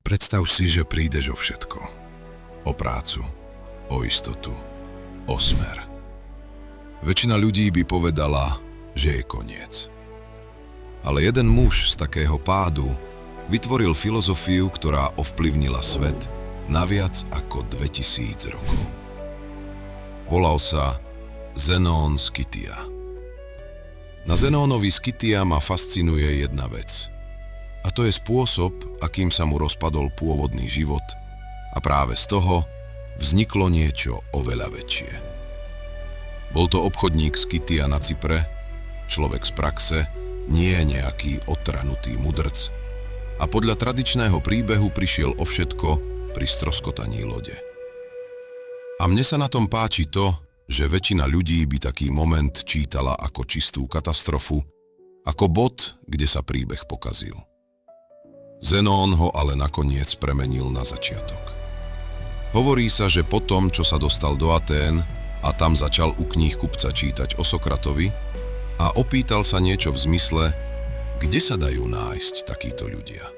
Predstav si, že prídeš o všetko. O prácu, o istotu, o smer. Väčšina ľudí by povedala, že je koniec. Ale jeden muž z takého pádu vytvoril filozofiu, ktorá ovplyvnila svet na viac ako 2000 rokov. Volal sa Zenón z Kytia. Na Zenónovi z Kytia ma fascinuje jedna vec. A to je spôsob, akým sa mu rozpadol pôvodný život a práve z toho vzniklo niečo oveľa väčšie. Bol to obchodník z Kytia na Cypre, človek z praxe, nie nejaký otranutý mudrc a podľa tradičného príbehu prišiel o všetko pri stroskotaní lode. A mne sa na tom páči to, že väčšina ľudí by taký moment čítala ako čistú katastrofu, ako bod, kde sa príbeh pokazil. Zenón ho ale nakoniec premenil na začiatok. Hovorí sa, že po tom, čo sa dostal do Atén a tam začal u kníhkupca čítať o Sokratovi a opýtal sa niečo v zmysle, kde sa dajú nájsť takíto ľudia.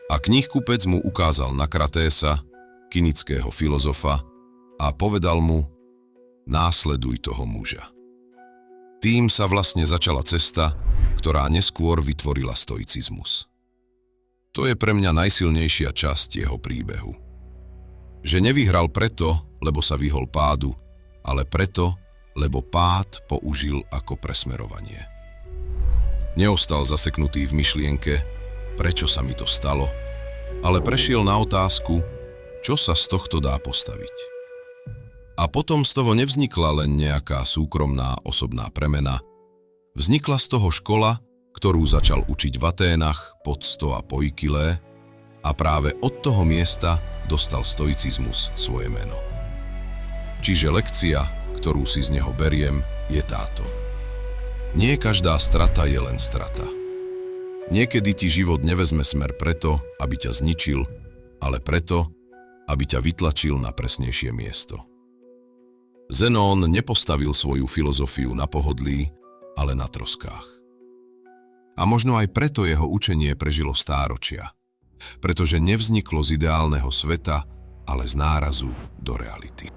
A kníhkupec mu ukázal na Kratésa, kynického filozofa, a povedal mu, následuj toho muža. Tým sa vlastne začala cesta, ktorá neskôr vytvorila stoicizmus. To je pre mňa najsilnejšia časť jeho príbehu. Že nevyhral preto, lebo sa vyhol pádu, ale preto, lebo pád použil ako presmerovanie. Neostal zaseknutý v myšlienke, prečo sa mi to stalo, ale prešiel na otázku, čo sa z tohto dá postaviť. A potom z toho nevznikla len nejaká súkromná osobná premena. Vznikla z toho škola, ktorú začal učiť v Aténach pod Stoa Poikilé a práve od toho miesta dostal stoicizmus svoje meno. Čiže lekcia, ktorú si z neho beriem, je táto. Nie každá strata je len strata. Niekedy ti život nevezme smer preto, aby ťa zničil, ale preto, aby ťa vytlačil na presnejšie miesto. Zenón nepostavil svoju filozofiu na pohodlí, ale na troskách. A možno aj preto jeho učenie prežilo stáročia, pretože nevzniklo z ideálneho sveta, ale z nárazu do reality.